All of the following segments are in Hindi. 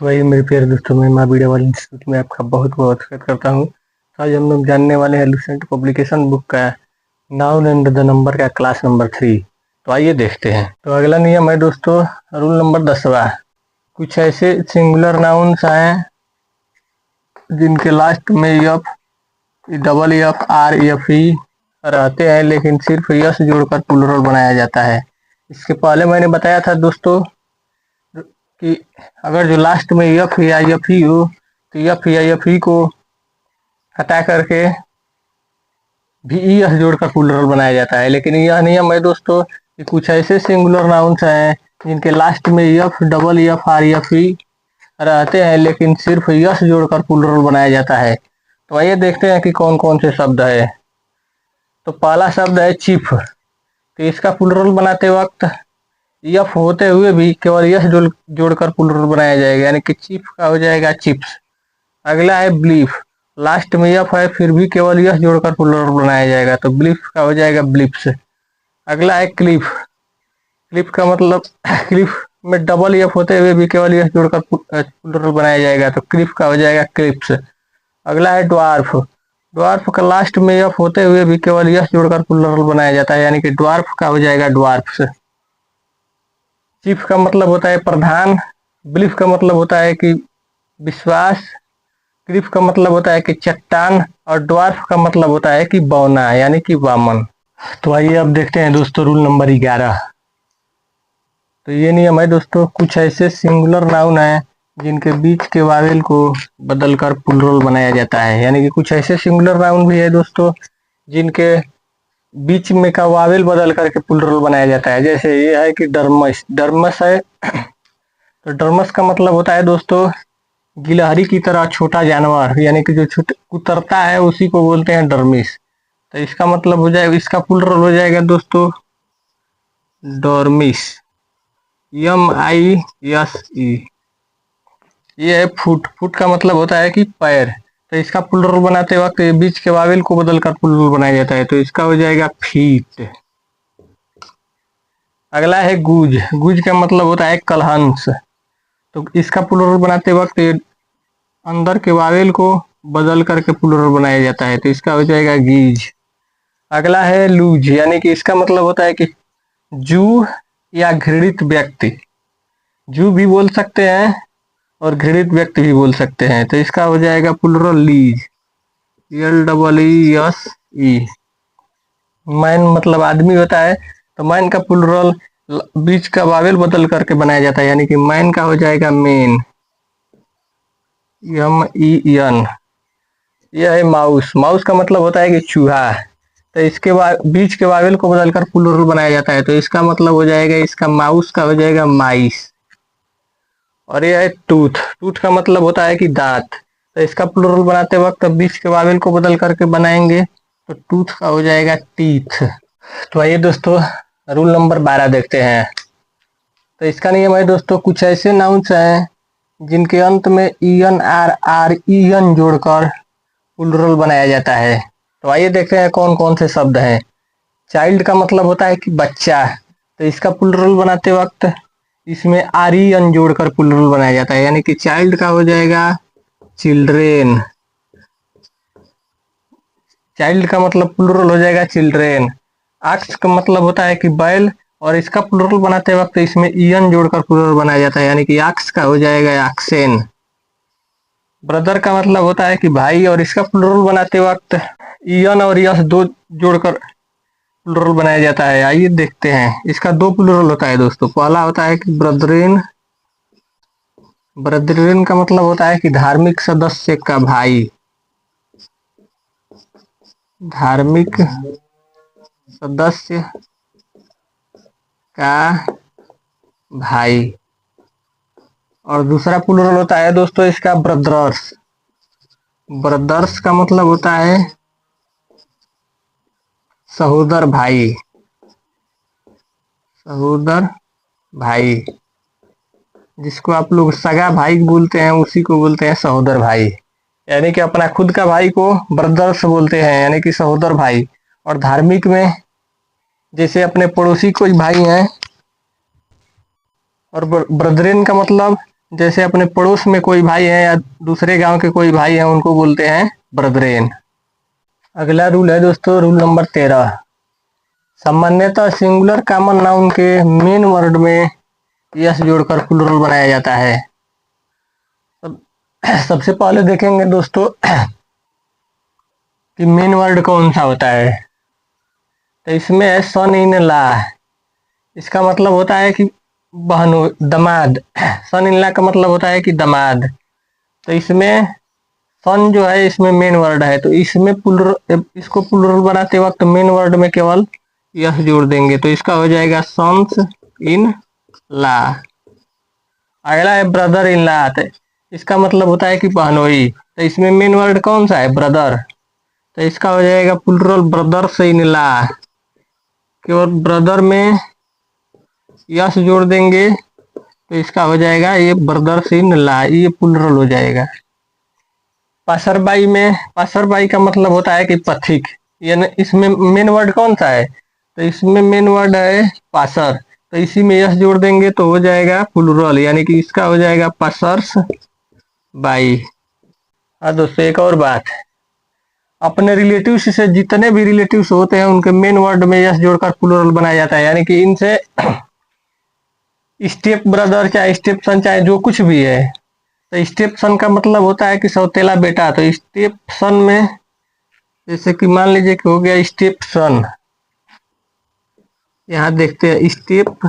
तो वही मेरे प्यारे दोस्तों, मैं माँ वीडियो वाली इंस्टीट्यूट में आपका बहुत बहुत स्वागत करता हूँ। आज हम लोग जानने वाले हैं लुसेंट पब्लिकेशन बुक का नाउन एंड द नंबर का क्लास नंबर 3। तो आइए देखते हैं। तो अगला नियम है दोस्तों, रूल नंबर 10वां। कुछ ऐसे सिंगुलर नाउन्स हैं जिनके लास्ट में F, double F, R, F E रहते हैं, लेकिन सिर्फ यस जोड़कर प्लूरल बनाया जाता है। इसके पहले मैंने बताया था दोस्तों कि अगर जो लास्ट में एफ या एफ ई हो तो एफ या एफ ई को हटा करके भी ई एस जोड़कर प्लूरल बनाया जाता है। लेकिन यह नियम है दोस्तों कि कुछ ऐसे सिंगुलर नाउन्स हैं जिनके लास्ट में F, double F, R, F E रहते हैं, लेकिन सिर्फ यस जोड़कर प्लूरल बनाया जाता है। तो आइए देखते हैं कि कौन कौन से शब्द है। तो पहला शब्द है चिफ। तो इसका प्लूरल बनाते वक्त यफ होते हुए भी केवल यस जोड़कर प्लूरल बनाया जाएगा, यानी कि चिफ का हो जाएगा चिप्स। अगला है ब्लीफ। लास्ट में यफ है फिर भी केवल यस जोड़कर प्लूरल बनाया जाएगा, तो ब्लीफ का हो जाएगा ब्लिप्स। अगला है क्लिफ। क्लिफ का मतलब क्लिफ में डबल एफ होते हुए भी केवल यस जोड़कर प्लूरल बनाया जाएगा, तो क्लिफ का हो जाएगा क्लिप्स। अगला है ड्वार्फ। ड्वार्फ का लास्ट में एफ होते हुए भी केवल यस जोड़कर प्लूरल बनाया जाता है, यानी कि ड्वार्फ का हो जाएगा ड्वार्फ्स। चीफ का मतलब होता है प्रधान, बिलीफ का मतलब होता है कि विश्वास, क्लिफ का मतलब होता है कि चट्टान, और ड्वार्फ का मतलब होता है कि बौना, यानी कि वामन। तो आइए अब देखते हैं दोस्तों रूल नंबर 11। तो ये नियम है दोस्तों, कुछ ऐसे सिंगुलर नाउन है जिनके बीच के वावेल को बदलकर प्लूरल बनाया जाता है, यानी कि कुछ ऐसे सिंगुलर नाउन भी है दोस्तों जिनके बीच में का वावेल बदल करके प्लूरल बनाया जाता है। जैसे ये है कि डर्मस। डर्मस है तो डर्मस का मतलब होता है दोस्तों गिलहरी की तरह छोटा जानवर, यानी कि जो कुतरता है उसी को बोलते हैं डर्मिस। तो इसका मतलब हो जाएगा, इसका प्लूरल हो जाएगा दोस्तों डॉर्मिस, MISE। ये है फुट। फुट का मतलब होता है कि पैर, तो इसका प्लूरल बनाते वक्त बीच के वावेल को बदलकर प्लूरल बनाया जाता है, तो इसका हो जाएगा फीट। अगला है गुज। गुज का मतलब होता है कलहंस, तो इसका प्लूरल बनाते वक्त अंदर के वावेल को बदल करके प्लूरल बनाया जाता है, तो इसका हो जाएगा गीज। अगला है लूज, यानी कि इसका मतलब होता है कि जू या घृणित व्यक्ति। जू भी बोल सकते हैं और घृणित व्यक्ति भी बोल सकते हैं, तो इसका हो जाएगा प्लूरल लीज, LEESE। मैन मतलब आदमी होता है, तो मैन का प्लूरल बीच का वावेल बदल करके बनाया जाता है, यानी कि मैन का हो जाएगा मेन, MEN। यह है माउस। माउस का मतलब होता है कि चूहा, तो इसके बीच के वावेल को बदलकर प्लूरल बनाया जाता है, तो इसका मतलब हो जाएगा, इसका माउस का हो जाएगा माइस। और यह है टूथ। टूथ का मतलब होता है कि दांत, तो इसका प्लूरल बनाते वक्त बीच के वावेल को बदल करके बनाएंगे, तो टूथ का हो जाएगा टीथ। तो आइए दोस्तों रूल नंबर 12 देखते हैं। तो इसका नियम है दोस्तों, कुछ ऐसे नाउन्स हैं जिनके अंत में EN जोड़कर प्लूरल बनाया जाता है। तो आइए देखते हैं कौन कौन से शब्द हैं। चाइल्ड का मतलब होता है कि बच्चा, तो इसका प्लूरल बनाते वक्त इसमें REN जोड़कर प्लूरल बनाया जाता है, यानी कि चाइल्ड का हो जाएगा चिल्ड्रेन। चाइल्ड का मतलब प्लूरल हो जाएगा चिल्ड्रेन। आक्स का मतलब होता है कि बैल, और इसका प्लूरल बनाते वक्त इसमें EN जोड़कर प्लूरल बनाया जाता है, यानी कि आक्स का हो जाएगा आक्सेन। ब्रदर का मतलब होता है कि भाई, और इसका प्लूरल बनाते वक्त EN और यस दो जोड़कर प्लूरल बनाया जाता है। आइए देखते हैं, इसका दो प्लूरल होता है दोस्तों। पहला होता है कि ब्रदरिन। ब्रदरिन का मतलब होता है कि धार्मिक सदस्य का भाई, धार्मिक सदस्य का भाई। और दूसरा प्लूरल होता है दोस्तों इसका ब्रदर्स। ब्रदर्स का मतलब होता है सहोदर भाई, सहोदर भाई। जिसको आप लोग सगा भाई बोलते हैं उसी को बोलते हैं सहोदर भाई, यानी कि अपना खुद का भाई को ब्रदर्स बोलते हैं, यानी कि सहोदर भाई। और धार्मिक में जैसे अपने पड़ोसी कोई भाई हैं। और ब्रदरिन का मतलब जैसे अपने पड़ोस में कोई भाई है या दूसरे गांव के कोई भाई है, उनको बोलते हैं ब्रदरेन। अगला रूल है दोस्तों, रूल नंबर 13। सामान्यतः सिंगुलर कॉमन नाउन के मेन वर्ड में यस जोड़कर प्लूरल बनाया जाता है। सबसे पहले देखेंगे दोस्तों कि मेन वर्ड कौन सा होता है। तो इसमें है सन इन ला। इसका मतलब होता है कि बहनोई, दामाद। सन इन ला का मतलब होता है कि दामाद। तो इसमें सन जो है इसमें मेन वर्ड है, तो इसमें प्लूरल, इसको प्लूरल बनाते वक्त मेन वर्ड में केवल यस जोड़ देंगे, तो इसका हो जाएगा सन्स इन ला। अगला है ब्रदर इन ला। इसका मतलब होता है कि बहनोई। तो इसमें मेन वर्ड कौन सा है, ब्रदर। तो इसका हो जाएगा प्लूरल ब्रदर्स इन ला। केवल ब्रदर में यस जोड़ देंगे, तो इसका हो जाएगा ये ब्रदर्स इन ला, ये प्लूरल हो जाएगा। पासरबाई में, पासरबाई का मतलब होता है कि पथिक, यानी इसमें मेन वर्ड कौन सा है, तो इसमें मेन वर्ड है पासर। तो इसी में यस जोड़ देंगे तो हो जाएगा प्लूरल, यानी कि इसका हो जाएगा पासर्स बाई। हाँ दोस्तों, एक और बात, अपने रिलेटिव्स से जितने भी रिलेटिव्स होते हैं उनके मेन वर्ड में यस जोड़कर प्लूरल बनाया जाता है, यानी कि इनसे स्टेप ब्रदर चाहे स्टेप सन चाहे जो कुछ भी है। तो स्टेप सन का मतलब होता है कि सौतेला बेटा। तो स्टेप सन में जैसे कि मान लीजिए कि हो गया स्टेप सन, यहाँ देखते हैं स्टेप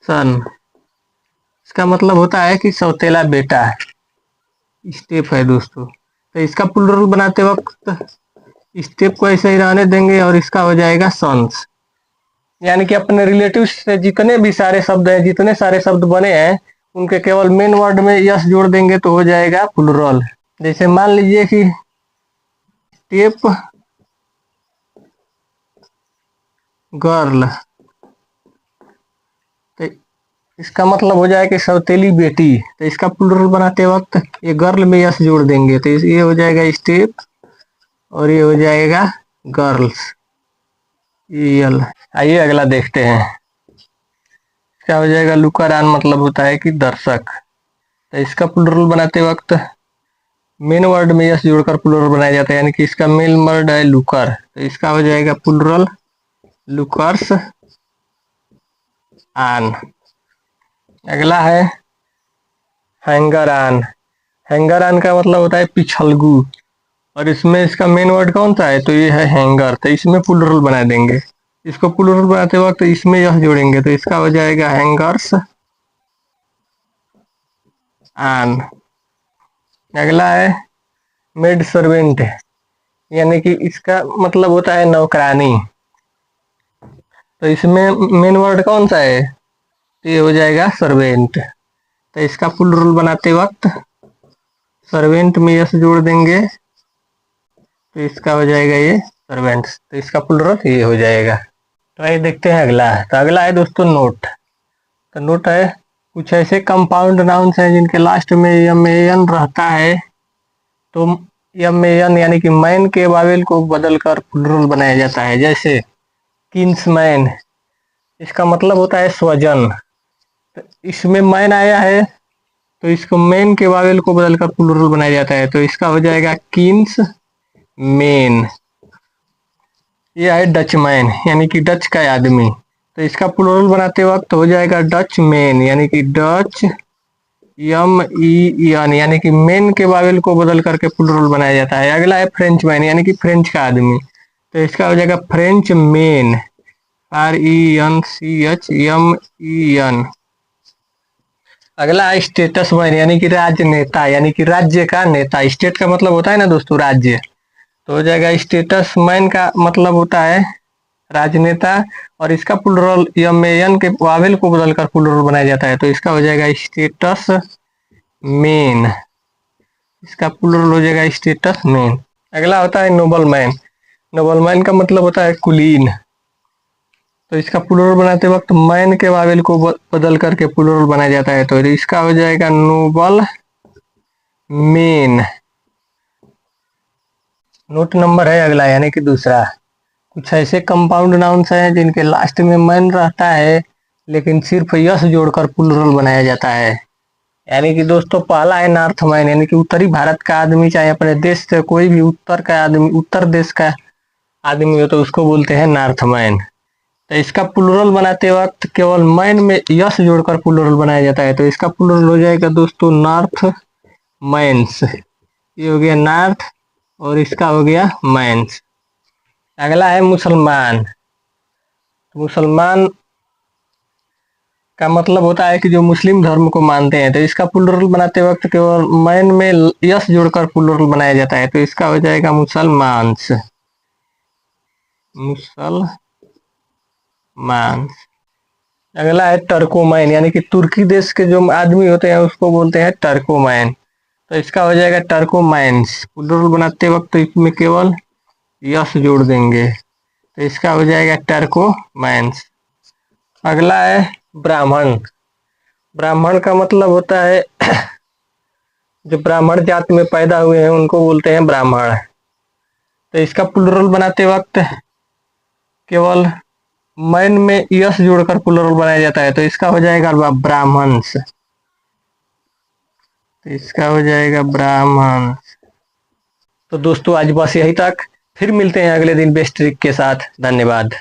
सन, इसका मतलब होता है कि सौतेला बेटा। स्टेप है दोस्तों, तो इसका प्लूरल बनाते वक्त स्टेप को ऐसे ही रहने देंगे और इसका हो जाएगा सन्स। यानी कि अपने रिलेटिव से जितने भी सारे शब्द हैं, जितने सारे शब्द बने हैं, उनके केवल मेन वर्ड में यस जोड़ देंगे तो हो जाएगा प्लूरल। जैसे मान लीजिए कि स्टेप गर्ल, तो इसका मतलब हो जाएगा कि सौतेली बेटी। तो इसका प्लूरल बनाते वक्त ये गर्ल में यस जोड़ देंगे, तो ये हो जाएगा स्टेप और ये हो जाएगा गर्ल्स। आइए अगला देखते हैं, क्या हो जाएगा लुकरान, मतलब होता है कि दर्शक। तो इसका प्लूरल बनाते वक्त मेन वर्ड में यस जोड़कर प्लूरल बनाया जाता है, यानी कि इसका मेन वर्ड है लुकर, तो इसका हो जाएगा प्लूरल लुकर्स आन। अगला है हैंगर आन। हैंगर आन का मतलब होता है पिछलगू, और इसमें इसका मेन वर्ड कौन सा है, तो ये है हैंगर। तो इसमें प्लूरल बना देंगे, इसको प्लूरल बनाते वक्त इसमें यह जोड़ेंगे, तो इसका हो जाएगा हैंगर्स आन। अगला है मेड सर्वेंट, यानी कि इसका मतलब होता है नौकरानी। तो इसमें मेन वर्ड कौन सा है, तो ये हो जाएगा सर्वेंट। तो इसका प्लूरल बनाते वक्त सर्वेंट में यस जोड़ देंगे, तो इसका हो जाएगा ये सर्वेंट्स। तो इसका प्लूरल ये हो जाएगा। तो आइए देखते हैं अगला। तो अगला है दोस्तों नोट। तो नोट है कुछ ऐसे कंपाउंड नाउन्स हैं जिनके लास्ट में यम एन रहता है, तो यम एन यानी कि मैन के वावेल को बदलकर प्लूरल बनाया जाता है। जैसे किन्समैन, इसका मतलब होता है स्वजन। तो इसमें मैन आया है, तो इसको मैन के वावेल को बदलकर प्लूरल बनाया जाता है, तो इसका हो जाएगा किन्स मैन। यह है डचमैन, यानी कि डच का आदमी। तो इसका प्लूरल बनाते वक्त हो जाएगा डच मैन, यानी कि डच यम ई एन, यानी कि मैन के वावेल को बदल करके प्लूरल बनाया जाता है। अगला है फ्रेंच मैन, यानी कि फ्रेंच का आदमी। तो इसका हो जाएगा फ्रेंच मैन, RENCHMEN। अगला है स्टेटस मैन, यानी कि राजनेता, यानी कि राज्य का नेता। स्टेट का मतलब होता है ना दोस्तों राज्य, तो हो जाएगा स्टेटस मैन का मतलब होता है राजनेता, और इसका प्लूरल यम के वावेल को बदलकर प्लूरल बनाया जाता है, तो इसका हो जाएगा स्टेटस मैन। इसका प्लूरल हो जाएगा स्टेटस मैन। अगला होता है नोबल मैन। नोबल मैन का मतलब होता है कुलीन, तो इसका प्लूरल बनाते वक्त मैन के वावेल को बदल करके प्लूरल बनाया जाता है, तो इसका हो जाएगा नोबल मैन। नोट नंबर है अगला, यानी कि दूसरा, कुछ ऐसे कंपाउंड नाउन्स हैं जिनके लास्ट में मैन रहता है, लेकिन सिर्फ यस जोड़कर प्लूरल बनाया जाता है। यानी कि दोस्तों पहला है नॉर्थमैन, यानी कि उत्तरी भारत का आदमी, चाहे अपने देश से कोई भी उत्तर का आदमी, उत्तर देश का आदमी हो तो उसको बोलते हैं नॉर्थमैन। तो इसका प्लूरल बनाते वक्त केवल मैन में यस जोड़कर प्लूरल बनाया जाता है, तो इसका प्लूरल हो जाएगा दोस्तों नॉर्थ मैन्स। ये हो गया नॉर्थ और इसका हो गया मैन्स। अगला है मुसलमान। मुसलमान का मतलब होता है कि जो मुस्लिम धर्म को मानते हैं, तो इसका प्लूरल बनाते वक्त केवल मैन में यस जोड़कर प्लूरल बनाया जाता है, तो इसका हो जाएगा मुसलमान्स। मुसलमान्स। अगला है टर्कोमैन, यानी कि तुर्की देश के जो आदमी होते हैं उसको बोलते हैं टर्कोमैन, तो इसका हो जाएगा टर्कोमैन्स। प्लूरल बनाते वक्त इसमें केवल यस जोड़ देंगे, तो इसका हो जाएगा टर्कोमैन्स। अगला है ब्राह्मण। ब्राह्मण का मतलब होता है जो ब्राह्मण जाति में पैदा हुए हैं उनको बोलते हैं ब्राह्मण, तो इसका प्लूरल बनाते वक्त केवल मैन में यस जोड़कर प्लूरल बनाया जाता है, तो इसका हो जाएगा ब्राह्मण्स। तो इसका हो जाएगा ब्राह्मण। तो दोस्तों आज बस यही तक, फिर मिलते हैं अगले दिन बेस्ट ट्रिक के साथ। धन्यवाद।